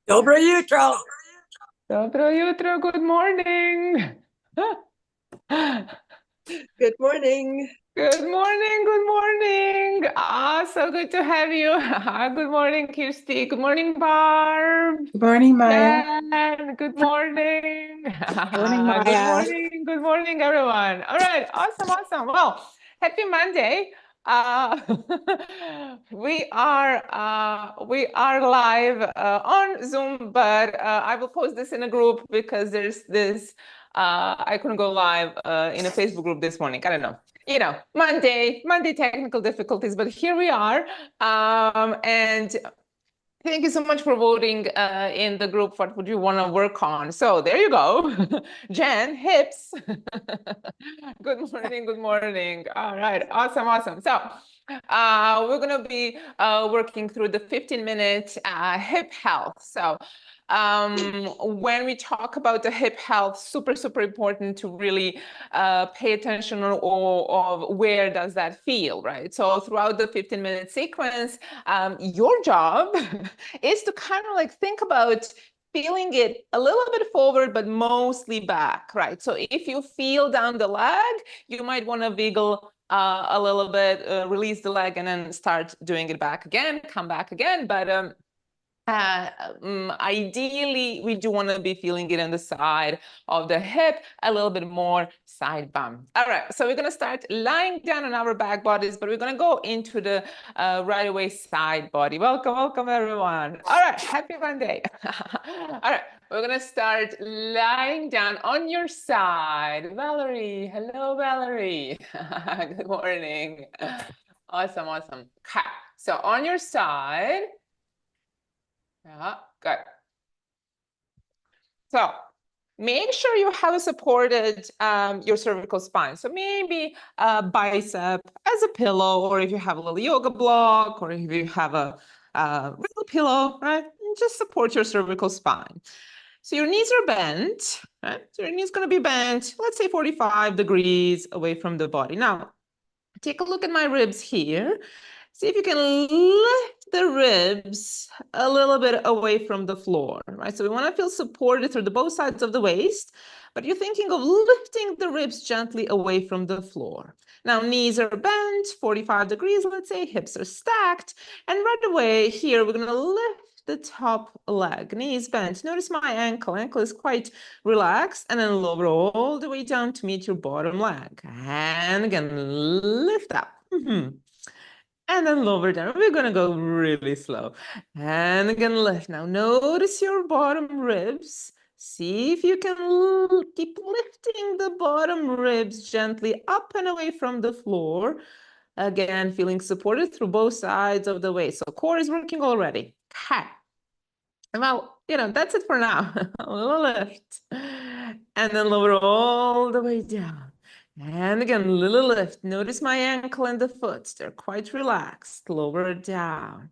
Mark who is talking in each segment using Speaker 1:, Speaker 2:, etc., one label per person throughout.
Speaker 1: Dobro jutro.
Speaker 2: Dobro jutro, good morning.
Speaker 1: Good morning.
Speaker 2: Good morning, good morning. So good to have you. Good morning, Kirsty. Good morning, Barb.
Speaker 1: Good morning, Maya.
Speaker 2: Dan, good morning.
Speaker 1: Morning,
Speaker 2: Good
Speaker 1: Maya.
Speaker 2: morning, everyone. All right, awesome. Well, happy Monday. Uh, we are live on Zoom, but I will post this in a group because there's this. I couldn't go live in a Facebook group this morning. I don't know. Monday technical difficulties, but here we are. And thank you so much for voting in the group. What would you want to work on? So there you go. Jen, hips. Good morning. All right, awesome. So we're going to be working through the 15-minute hip health. So when we talk about the hip health, super important to really pay attention of where does that feel, right? So throughout the 15-minute sequence, your job is to kind of like think about feeling it a little bit forward, but mostly back, right? So if you feel down the leg, you might want to wiggle a little bit, release the leg, and then start doing it back again, come back again. But ideally, we do want to be feeling it on the side of the hip, a little bit more side bum. All right, so we're going to start lying down on our back bodies, but we're going to go into the right away side body. Welcome, everyone. All right, happy Monday. All right, we're going to start lying down on your side. Valerie, hello, Valerie. Good morning. Awesome. Okay, so on your side. Yeah, good. So make sure you have supported your cervical spine. So maybe a bicep as a pillow, or if you have a little yoga block, or if you have a real pillow, right? Just support your cervical spine. So your knees are bent, right? So your knees going to be bent, let's say 45 degrees away from the body. Now, take a look at my ribs here. See if you can lift the ribs a little bit away from the floor, right? So we want to feel supported through both sides of the waist, but you're thinking of lifting the ribs gently away from the floor. Now, knees are bent, 45 degrees, let's say, hips are stacked, and right away here, we're going to lift the top leg, knees bent. Notice my ankle is quite relaxed, and then lower all the way down to meet your bottom leg. And again, lift up. And then lower down. We're going to go really slow. And again, lift. Now notice your bottom ribs. See if you can keep lifting the bottom ribs gently up and away from the floor. Again, feeling supported through both sides of the waist. So core is working already. Okay. Well, that's it for now. A little lift. And then lower all the way down. And again, little lift. Notice my ankle and the foot. They're quite relaxed. Lower down.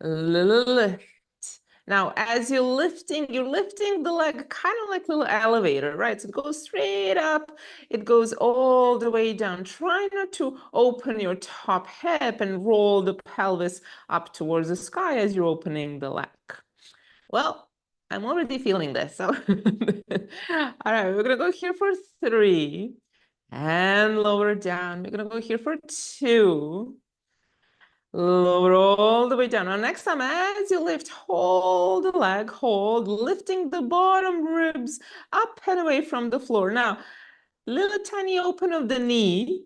Speaker 2: Little lift. Now, as you're lifting the leg kind of like a little elevator, right? So it goes straight up. It goes all the way down. Try not to open your top hip and roll the pelvis up towards the sky as you're opening the leg. Well, I'm already feeling this. So, all right, we're going to go here for 3 and lower down. We're going to go here for 2. Lower all the way down. Now, next time, as you lift, hold the leg, lifting the bottom ribs up and away from the floor. Now, little tiny open of the knee,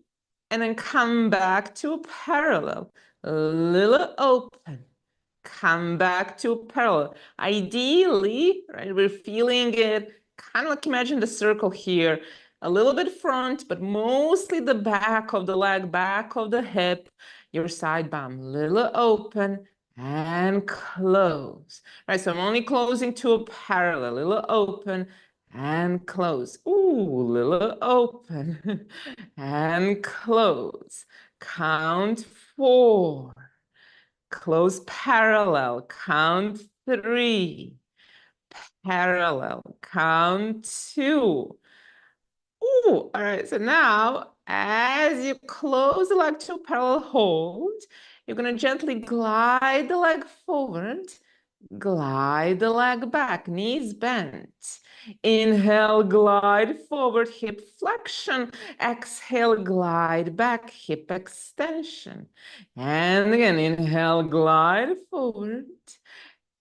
Speaker 2: and then come back to parallel. Little open. Come back to parallel. Ideally, right, we're feeling it, kind of like imagine the circle here, a little bit front, but mostly the back of the leg, back of the hip, your side bum, little open and close. Right, so I'm only closing to a parallel, little open and close. Ooh, little open and close. Count 4. Close parallel, count 3. Parallel, count 2. Ooh, all right, so now as you close the leg to parallel hold, you're going to gently glide the leg forward, Glide the leg back, knees bent. Inhale, glide forward, hip flexion. Exhale, glide back, hip extension. And again, inhale, glide forward.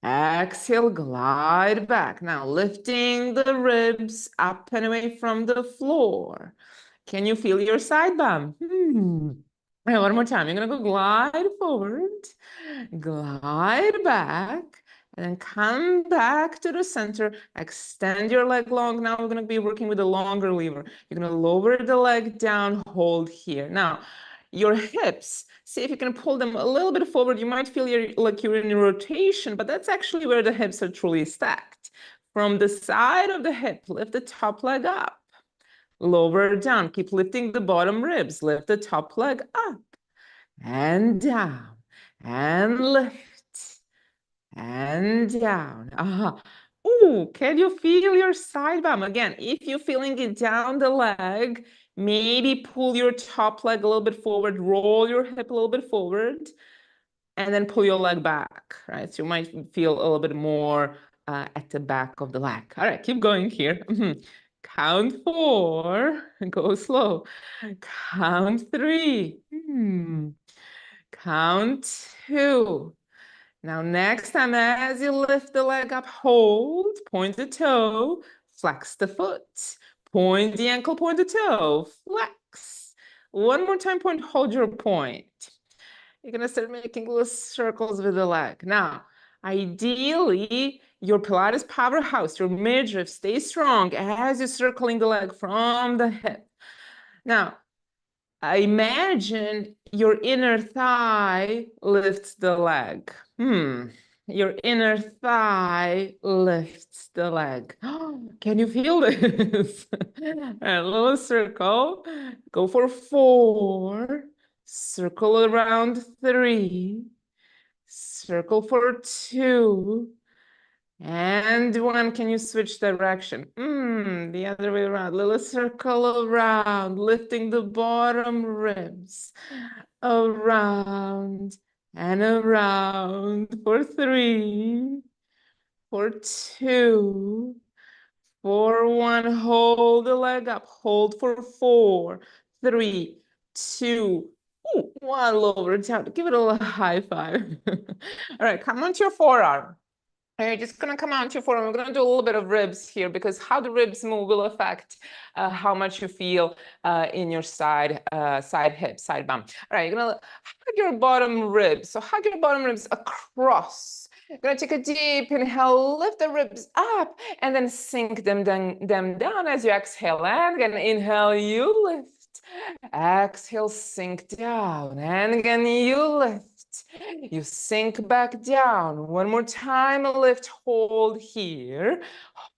Speaker 2: Exhale, glide back. Now lifting the ribs up and away from the floor. Can you feel your side bum? And one more time. You're going to go glide forward, glide back, and then come back to the center. Extend your leg long. Now we're going to be working with a longer lever. You're going to lower the leg down, hold here. Now, your hips, see if you can pull them a little bit forward. You might feel like you're in a rotation, but that's actually where the hips are truly stacked. From the side of the hip, lift the top leg up. Lower down. Keep lifting the bottom ribs. Lift the top leg up and down and lift and down. Ooh, can you feel your side bum? Again, if you're feeling it down the leg, maybe pull your top leg a little bit forward, roll your hip a little bit forward, and then pull your leg back, right? So you might feel a little bit more at the back of the leg. All right, keep going here. Count 4, go slow. Count 3. Count 2. Now, next time as you lift the leg up, hold, point the toe, flex the foot, point the ankle, point the toe, flex. One more time, point, hold your point. You're gonna start making little circles with the leg. Now, ideally, your Pilates powerhouse, your midriff, stay strong as you're circling the leg from the hip. Now, I imagine your inner thigh lifts the leg. Your inner thigh lifts the leg. Can you feel this? A little circle. Go for 4. Circle around 3. Circle for 2. And 1, can you switch direction? The other way around. Little circle around, lifting the bottom ribs. Around and around for 3, for 2, for 1. Hold the leg up. Hold for 4, 3, 2, 1. Lower down. Give it a little high five. All right, come onto your forearm. You're just going to come onto your forearm. We're going to do a little bit of ribs here because how the ribs move will affect how much you feel in your side hip, side bum. All right, you're going to hug your bottom ribs. So hug your bottom ribs across. You're going to take a deep inhale, lift the ribs up, and then sink them down as you exhale. And again, inhale, you lift. Exhale, sink down. And again, you lift. You sink back down. One more time, lift, hold here.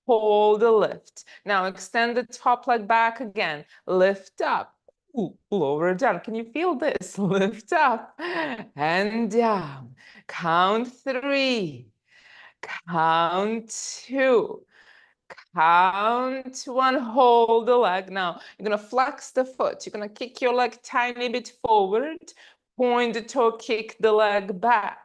Speaker 2: Hold the lift. Now extend the top leg back again. Lift up. Lower down. Can you feel this? Lift up and down. Count 3. Count 2. Count 1, hold the leg. Now, you're going to flex the foot. You're going to kick your leg tiny bit forward. Point the toe, kick the leg back.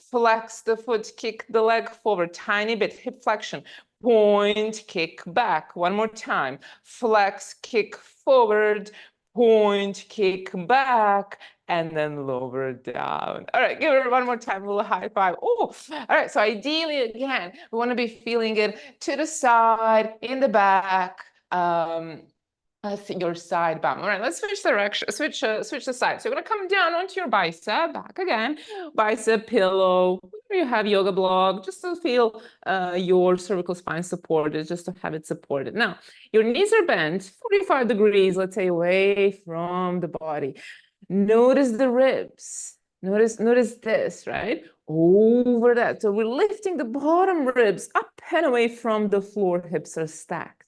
Speaker 2: Flex the foot, kick the leg forward, tiny bit, hip flexion. Point, kick back. One more time. Flex, kick forward, point, kick back, and then lower down. All right, give it one more time, a little high five. Oh, all right, so ideally, again, we want to be feeling it to the side, in the back, your side bum. All right, let's switch direction, switch the side. So you're gonna come down onto your bicep, back again, bicep pillow. You have yoga block, just to feel your cervical spine supported, just to have it supported. Now, your knees are bent 45 degrees, let's say, away from the body. Notice the ribs. Notice this, right? Over that. So we're lifting the bottom ribs up and away from the floor. Hips are stacked.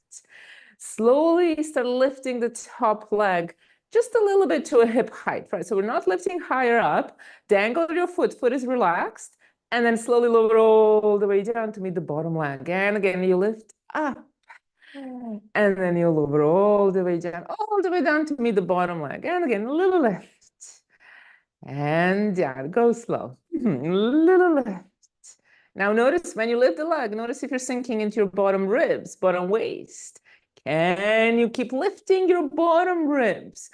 Speaker 2: Slowly start lifting the top leg just a little bit to a hip height, right? So we're not lifting higher up. Dangle your foot is relaxed, and then slowly lower all the way down to meet the bottom leg. And again, you lift up, and then you lower all the way down to meet the bottom leg. And again, a little lift, and down. Go slow. Little lift, Now notice when you lift the leg, notice if you're sinking into your bottom ribs, bottom waist. Can you keep lifting your bottom ribs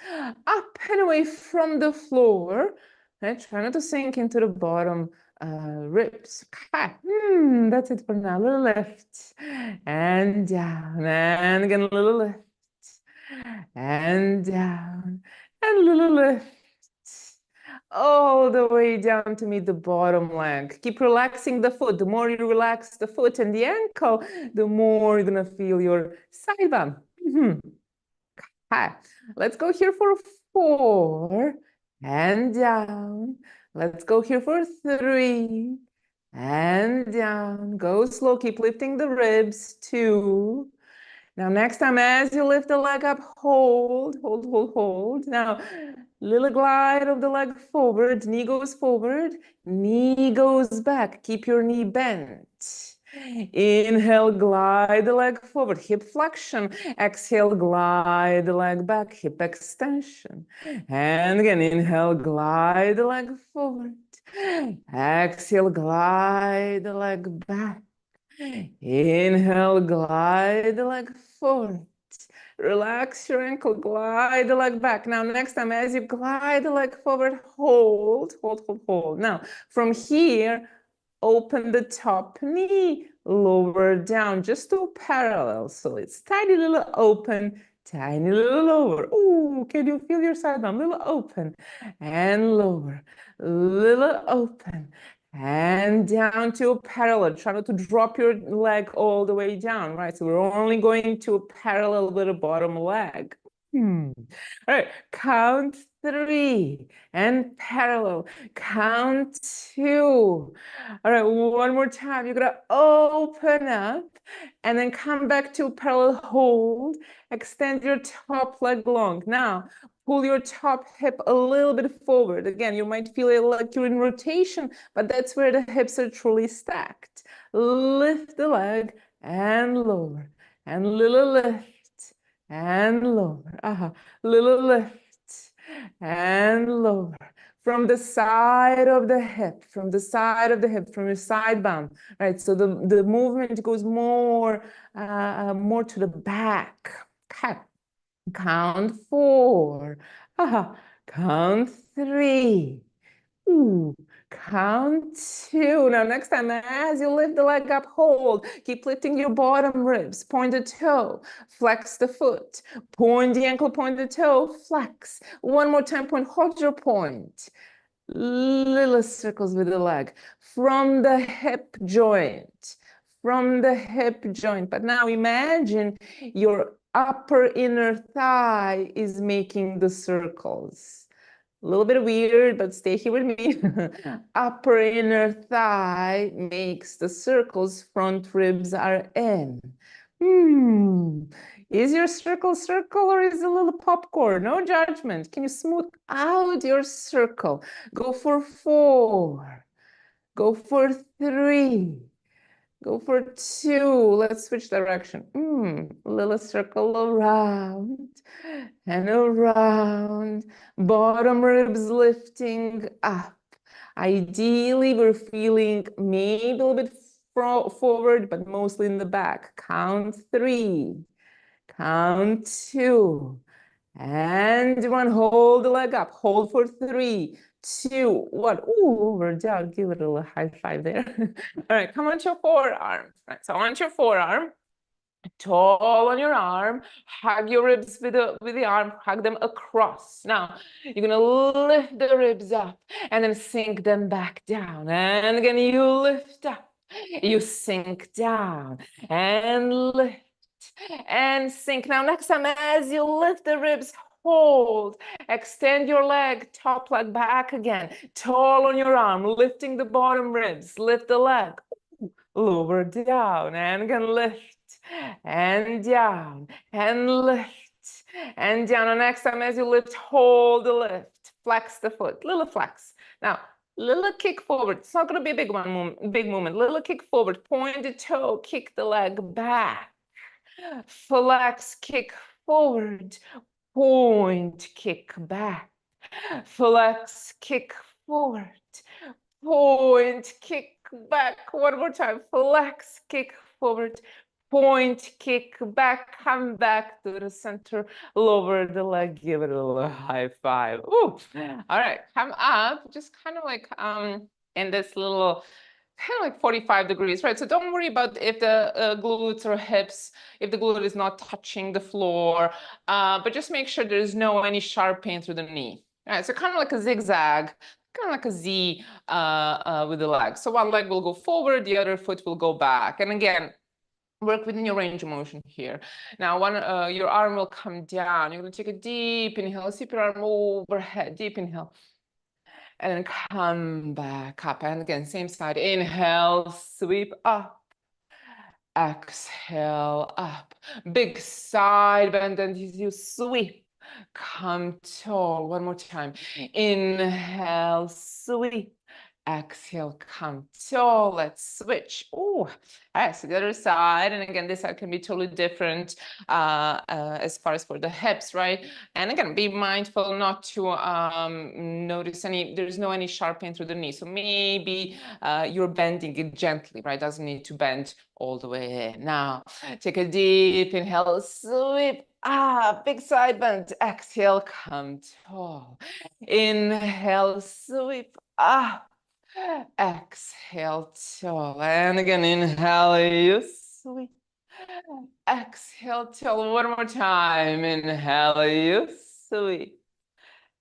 Speaker 2: up and away from the floor? And try not to sink into the bottom ribs. Okay. That's it for now. A little lift and down, and again a little lift and down, and a little lift all the way down to meet the bottom leg. Keep relaxing the foot. The more you relax the foot and the ankle, the more you're gonna feel your side bum. Okay. Let's go here for 4 and down. Let's go here for 3 and down. Go slow. Keep lifting the ribs. 2. Now, next time, as you lift the leg up, hold, hold, hold, hold. Now, little glide of the leg forward, knee goes forward, knee goes back. Keep your knee bent. Inhale, glide the leg forward, hip flexion. Exhale, glide the leg back, hip extension. And again, inhale, glide the leg forward. Exhale, glide the leg back. Inhale, glide the leg forward. Relax your ankle, glide the leg back. Now, next time, as you glide the leg forward, hold, hold, hold, hold. Now, from here, open the top knee, lower down, just to parallel. So it's tiny little open, tiny little lower. Ooh, can you feel your side bum? Little open and lower, little open and down to a parallel. Try not to drop your leg all the way down, right? So we're only going to a parallel with the bottom leg. All right, count 3 and parallel. Count 2. All right, one more time. You're gonna open up and then come back to parallel hold. Extend your top leg long. Now, pull your top hip a little bit forward. Again, you might feel like you're in rotation, but that's where the hips are truly stacked. Lift the leg and lower, and little lift and lower. Little lift and lower. From the side of the hip, from the side of the hip, from your side bum, right? So the movement goes more to the back. Okay. Count 4. Count 3. Ooh. Count 2. Now, next time, as you lift the leg up, hold. Keep lifting your bottom ribs. Point the toe. Flex the foot. Point the ankle, point the toe. Flex. One more time, point. Hold your point. Little circles with the leg. From the hip joint. From the hip joint. But now imagine your upper inner thigh is making the circles. A little bit weird, but stay here with me. Upper inner thigh makes the circles, front ribs are in. Is your circle or is it a little popcorn? No judgment. Can you smooth out your circle? Go for 4. Go for 3. Go for 2. Let's switch direction. Little circle around and around. Bottom ribs lifting up. Ideally, we're feeling maybe a little bit forward, but mostly in the back. Count 3. Count 2. And 1. Hold the leg up. Hold for 3, 2, 1. Ooh, over down. Give it a little high five there. All right, come onto your forearm. Right, so onto your forearm. Tall on your arm. Hug your ribs with the arm. Hug them across. Now, you're going to lift the ribs up and then sink them back down. And again, you lift up. You sink down and lift and sink. Now, next time, as you lift the ribs, hold. Extend your leg, top leg back again. Tall on your arm, lifting the bottom ribs. Lift the leg. Lower down and again lift and down and lift and down. And next time, as you lift, hold the lift. Flex the foot. Little flex. Now, little kick forward. It's not going to be a big movement. Little kick forward. Point the toe. Kick the leg back. Flex, kick forward, point, kick back. Flex, kick forward, point, kick back. One more time. Flex, kick forward, point, kick back, come back to the center, lower the leg, give it a little high five. Ooh. All right, come up, just kind of like in this little kind of like 45 degrees, right? So don't worry about if the glutes or hips, if the glute is not touching the floor, but just make sure there's no any sharp pain through the knee. All right, so kind of like a zigzag, kind of like a Z with the leg. So one leg will go forward, the other foot will go back. And again, work within your range of motion here. Now, your arm will come down. You're going to take a deep inhale, sweep your arm overhead, deep inhale. And then come back up. And again, same side. Inhale, sweep up. Exhale, up. Big side bend, and as you sweep, come tall. One more time. Inhale, sweep. Exhale, come tall. Let's switch. Oh, all right, so the other side. And again, this side can be totally different as far as for the hips, right? And again, be mindful not to notice there's no any sharp pain through the knee. So maybe you're bending it gently, right? Doesn't need to bend all the way in. Now, take a deep inhale, sweep. Big side bend. Exhale, come tall. Inhale, sweep. Exhale, tall. And again, inhale, you sweep. Exhale, tall. One more time. Inhale, you sweep.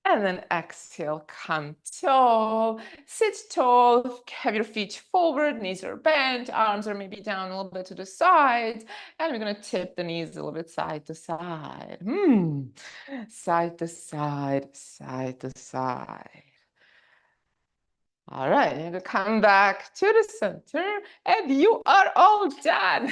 Speaker 2: And then exhale, come tall. Sit tall, have your feet forward, knees are bent, arms are maybe down a little bit to the side. And we're going to tip the knees a little bit side to side. Side to side, side to side. All right, and come back to the center, and you are all done.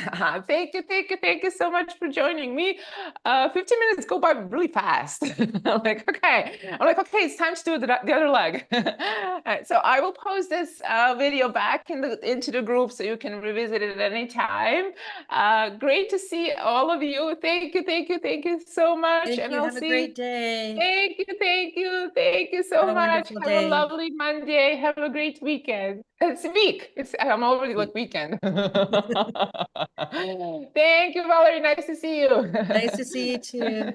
Speaker 2: Thank you so much for joining me. 15 minutes go by really fast. I'm like, okay, it's time to do the other leg. All right, so I will post this video back into the group so you can revisit it at any time. Great to see all of you. Thank you so much.
Speaker 1: Thank you. Have a great day.
Speaker 2: Thank you so
Speaker 1: Have a
Speaker 2: much.
Speaker 1: wonderful
Speaker 2: Have a
Speaker 1: day.
Speaker 2: lovely Monday. Have a great weekend. It's a week. I'm already like weekend. Thank you, Valerie. Nice to see you.
Speaker 1: Nice to see you too.